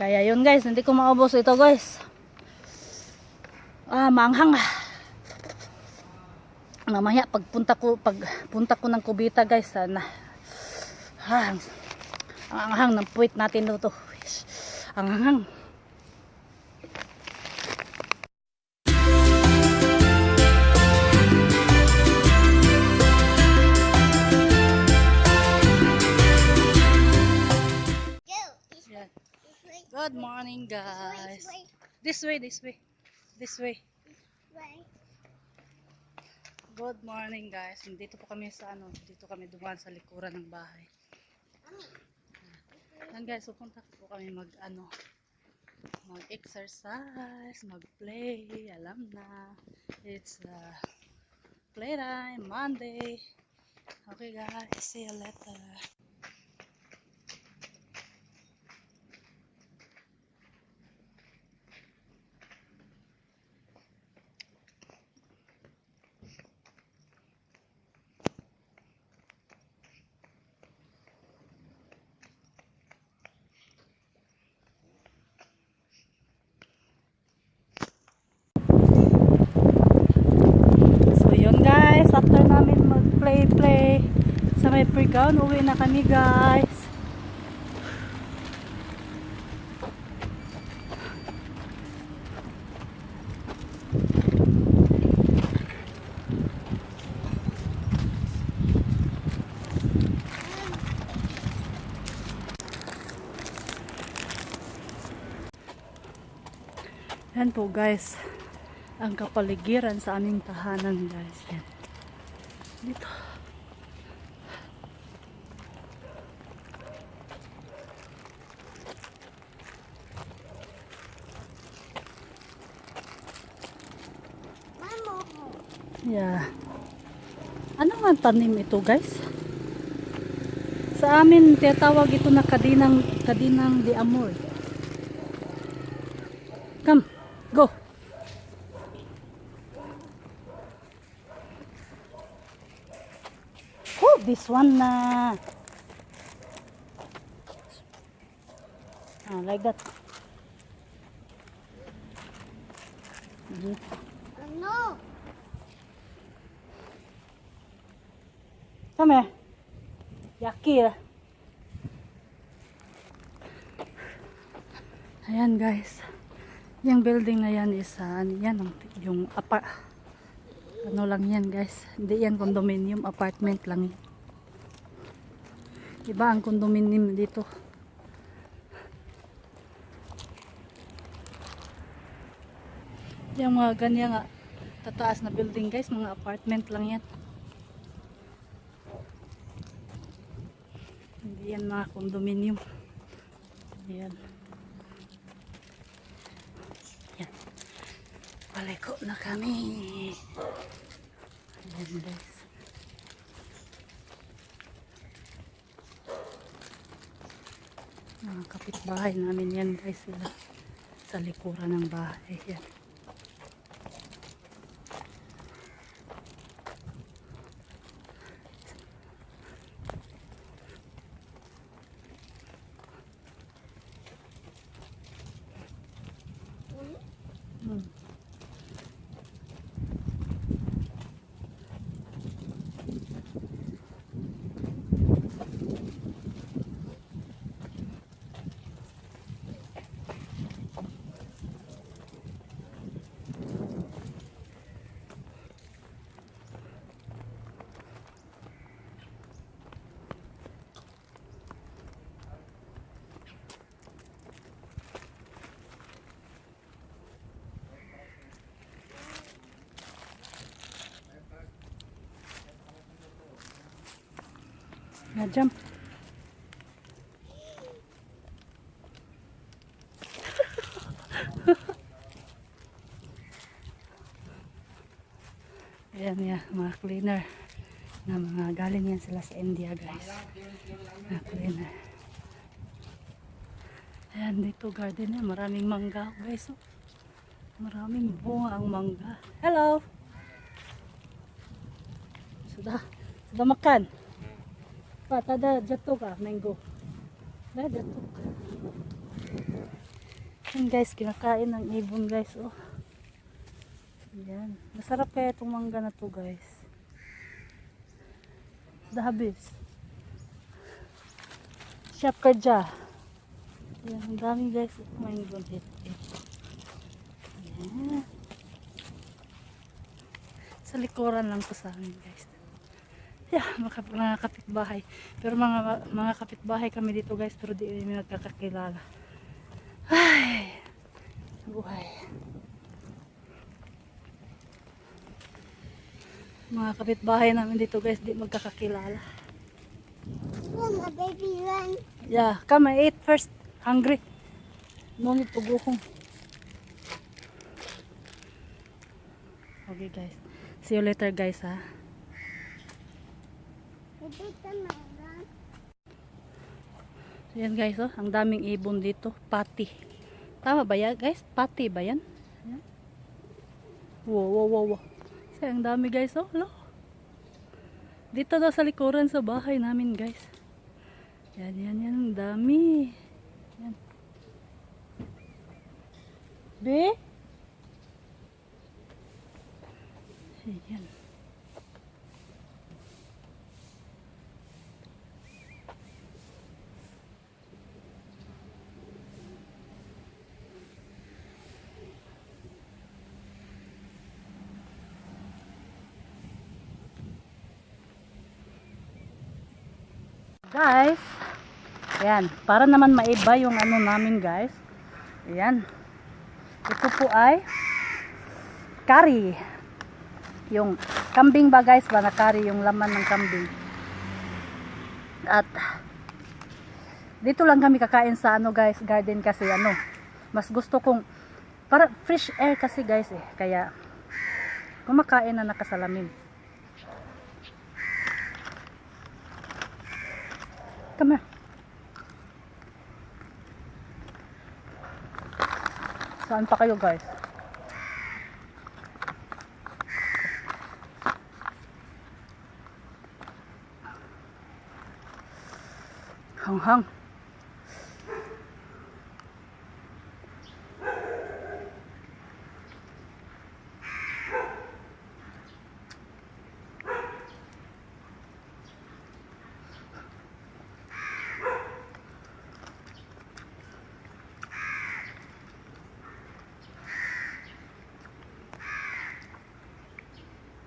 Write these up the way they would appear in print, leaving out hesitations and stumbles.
Kaya yun guys, hindi ko maubos ito guys. Maanghang. Mamaya pagpunta ko ng Kubita guys, sana ang anghang ng puwit natin dito. Ang anghang. Good morning guys. This way. Good morning guys. Dito po kami sa dito kami dumaan sa likuran ng bahay. Yan guys, pupunta po kami mag-exercise, mag-play. Alam na. It's playtime Monday. Okay guys, see you later. After namin mag-play sa may playground, uwi na kami guys. Yan po guys, ang kapaligiran sa aming tahanan guys. Yan. Dito. Yeah. Ano nga tanim ito guys? Sa amin tinatawag ito na kadinang de amor. Come, go. This one na like that. No. Come here. Yaki. Ayan guys. Yung building na yan is yan yung ano lang yan guys. Hindi yan condominium, apartment lang yan. Iba ang condominium dito. Yung mga ganyan tataas na building guys, mga apartment lang yan. Hindi yan mga condominium. Yan. Yan. Paliko na kami. Ayan guys. Mga kapitbahay namin yan guys, sila sa likuran ng bahay. Yan. Na-jump. Ayan yan, mga cleaner na mga galing yan sila sa India guys. Mga cleaner. Ayan dito garden yan, maraming mangga guys. Oh. Maraming bunga ang mangga. Hello! Sudah makan? Pat, ada jatuh ka, mango. Ada jatuh. Yan guys, kinakain ng ibon guys. Oh. Yan. Masarap kaya itong mangga na to guys. Dahabis. Siap kerja. Yan, ang dami guys. Main ibon hit. Yan. Sa likuran lang to sa amin guys. Yeah, mga kapitbahay. Pero mga kapitbahay kami dito guys, pero di kami nagkakakilala. Ay, buhay. Mga kapitbahay namin dito guys, di magkakakilala. Mama, baby, run. Yeah, come and eat first. Hungry. No need to go home. Okay guys. See you later guys ha. Baby, come on, run. So yan guys oh, ang daming ibon dito. Pati. Tama ba yan guys? Pati ba yan? Yan. Wow. So, ang dami guys oh. Hello. Dito daw sa likuran sa bahay namin guys. Yan. Ang dami. Yan. Be? Yan. Guys, ayan, para naman maiba yung ano namin guys. Ayan. Ito po ay curry. Yung kambing ba guys, ba na curry yung laman ng kambing. At dito lang kami kakain sa ano guys, garden kasi ano, mas gusto kong para fresh air kasi guys eh. Kaya kumakain na nakasalamin. Come here. Saan pa kayo guys? Hanghang.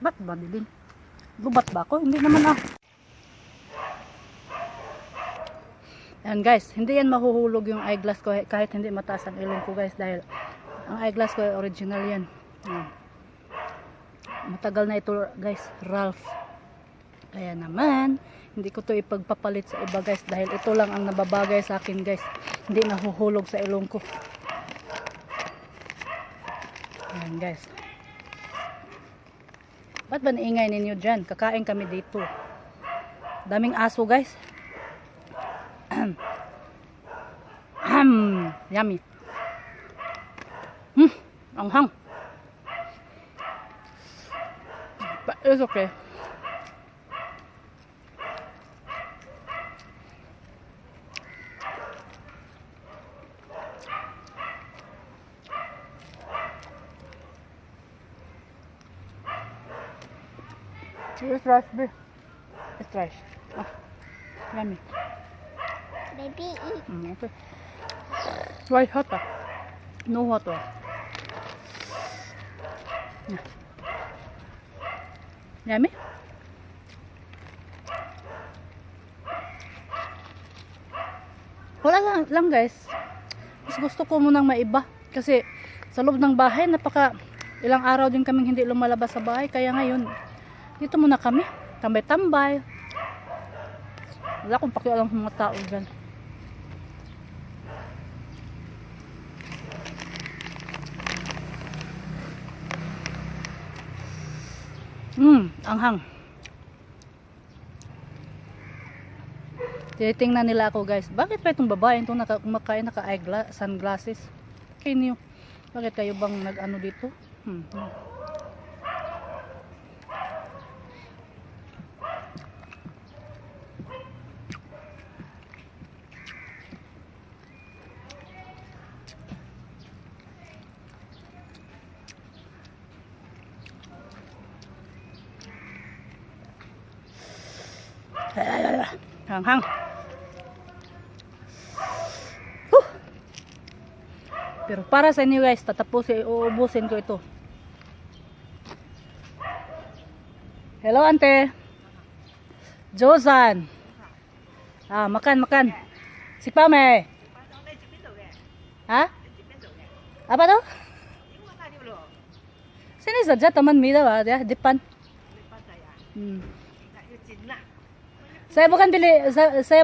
Ba't ba dilim? Gubat ba ako? Hindi naman ah. Yan guys, hindi yan mahuhulog yung eyeglass ko kahit hindi mataas ang ilong ko guys dahil ang eyeglass ko ay original yan. Yan. Matagal na ito guys, Ralph. Kaya naman, hindi ko to ipagpapalit sa iba guys dahil ito lang ang nababagay sa akin guys. Hindi nahuhulog sa ilong ko. Yan guys. Ba't ba naingay ninyo dyan? Kakain kami dito. Daming aso guys. Yummy. Anghang. But it's okay. It's rice, babe. It's rice. Oh, yummy. Baby, eat. Okay. Why hot? No water. Yeah. Yummy? Wala lang guys. Mas gusto ko munang maiba. Kasi sa loob ng bahay, ilang araw din kaming hindi lumalabas sa bahay. Kaya ngayon, dito muna kami. Tambay-tambay. Wala akong pakialam sa mga tao dyan. Anghang. Tinitingnan nila ako guys. Bakit pa itong babae itong kumakain sunglasses? Kayo niyo. Bakit kayo bang nag-ano dito? Hanghang. Huh! Pero para sa inyo guys, uubusin ko ito. Hello, ante. Josan. Makan, makan. Si Pame. Ha? Apa to? Sini saja teman Mira ba? Ya, depan. Saya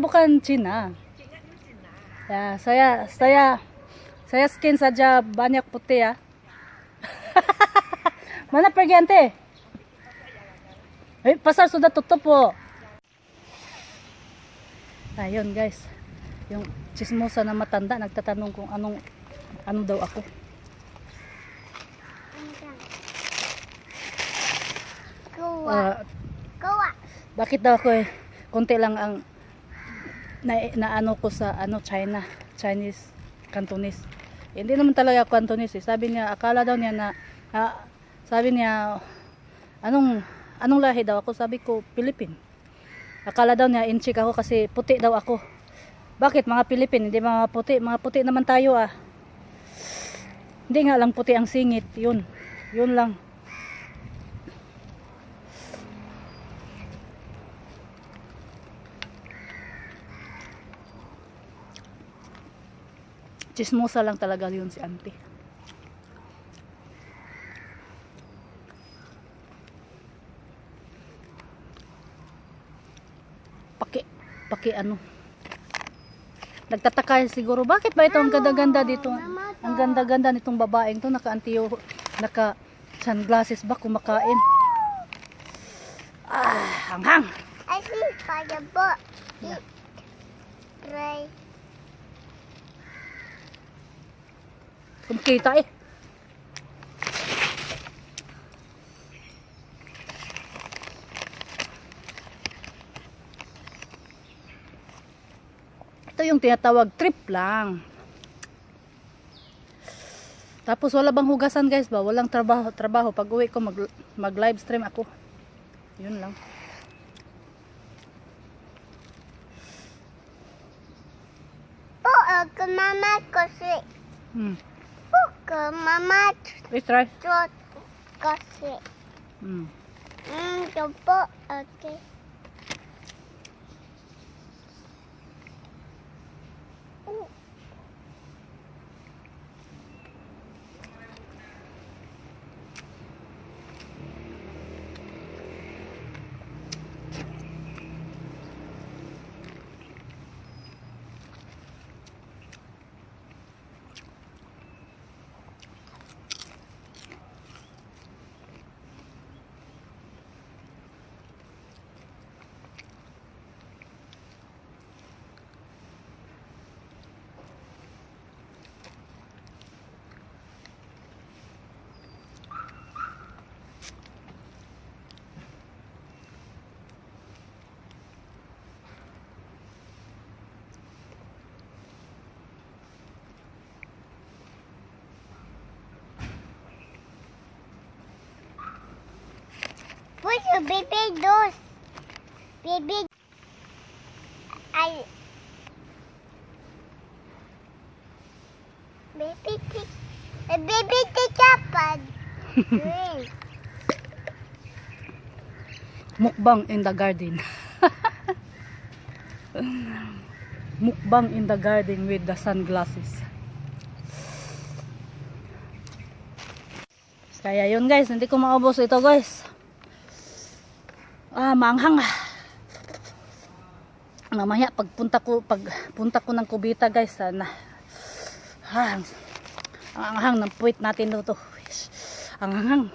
bukan Cina. Ya, saya skin saja banyak putih ya. Mana pergi ante? Pasar sudah tutup po. Ayun guys, yung chismosa na matanda nagtatanong kung ano daw ako. Kuha. Bakit daw ako konti lang ang naano ko sa Chinese, Cantonese. Hindi naman talaga ako Cantonese. Sabi niya, akala daw niya na sabi niya anong lahi daw ako? Sabi ko, Philippine. Akala daw niya inchik ako kasi puti daw ako. Bakit mga Philippine, hindi mga puti? Mga puti naman tayo ah. Hindi nga lang puti ang singit. Yun lang. Chismosa lang talaga yun si auntie. Paki ano. Nagtataka siguro, bakit ba ito ang ganda-ganda dito? Ang ganda-ganda nitong babaeng to, naka-antiyo, naka-sunglasses ba kumakain? Hanghang. I see fireball. Eat. Try. Kumkita eh. Ito yung tinatawag trip lang. Tapos wala bang hugasan guys ba? Walang trabaho. Pag uwi ko mag live stream ako. Yun lang. Po, ke mama kasi. Po, ke mama. Let's try. Trot kasi. Coba, okay. What's your baby does? Baby, baby take up. Mukbang in the garden. Mukbang in the garden with the sunglasses. Kaya yun guys, hindi ko maubos ito guys. Manghang. Mamaya pagpunta ko ng Kubita guys, sana ang anghang ng puwit natin dito. Ang anghang.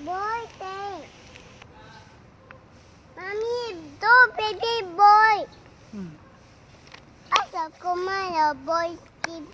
Boy, thanks. Mommy, do baby boy. Asa kumaya boy skip.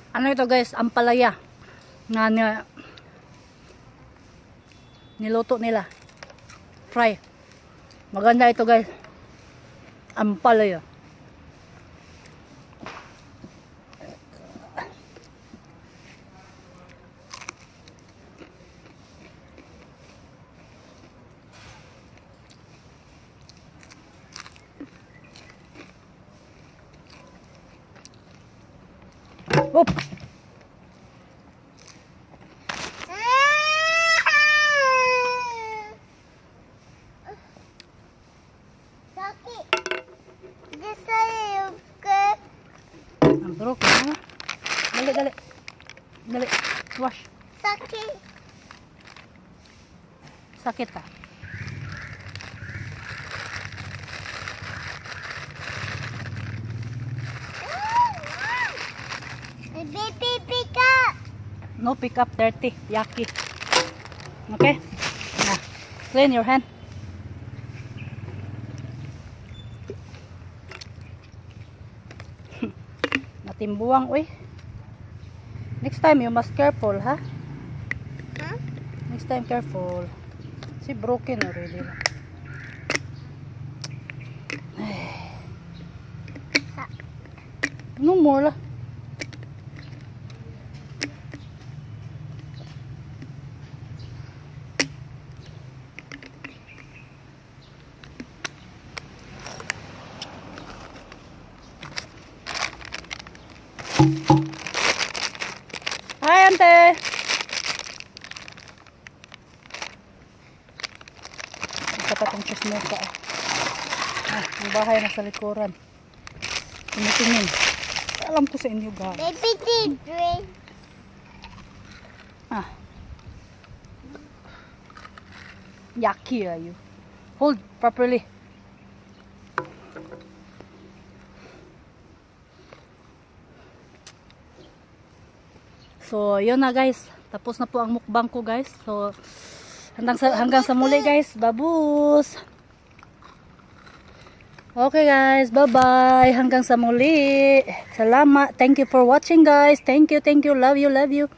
Ano ito guys, ampalaya na niluto nila, fry. Maganda ito guys. Ampalaya. Oop. Sakit. Dia saya ke. Ang broken ha. Dali, dali. Dali. Wash. Sakit. Sakit ka. Baby, pick up. No pick up dirty. Yucky. Okay? Nah. Clean your hand. Natimbuang, uy. Next time, you must careful, ha? Huh? Next time, careful. See, broken already. No more lah. Hi, ante. Dapat ang chismosa. Ang bahay na sa likuran. Tingin. Alam ko sa inyo, guys. Baby, drink. Yucky are you. Hold properly. So, yun na guys. Tapos na po ang mukbang ko guys. So, hanggang sa muli guys. Babus! Okay guys. Bye-bye. Hanggang sa muli. Salamat. Thank you for watching guys. Thank you. Love you.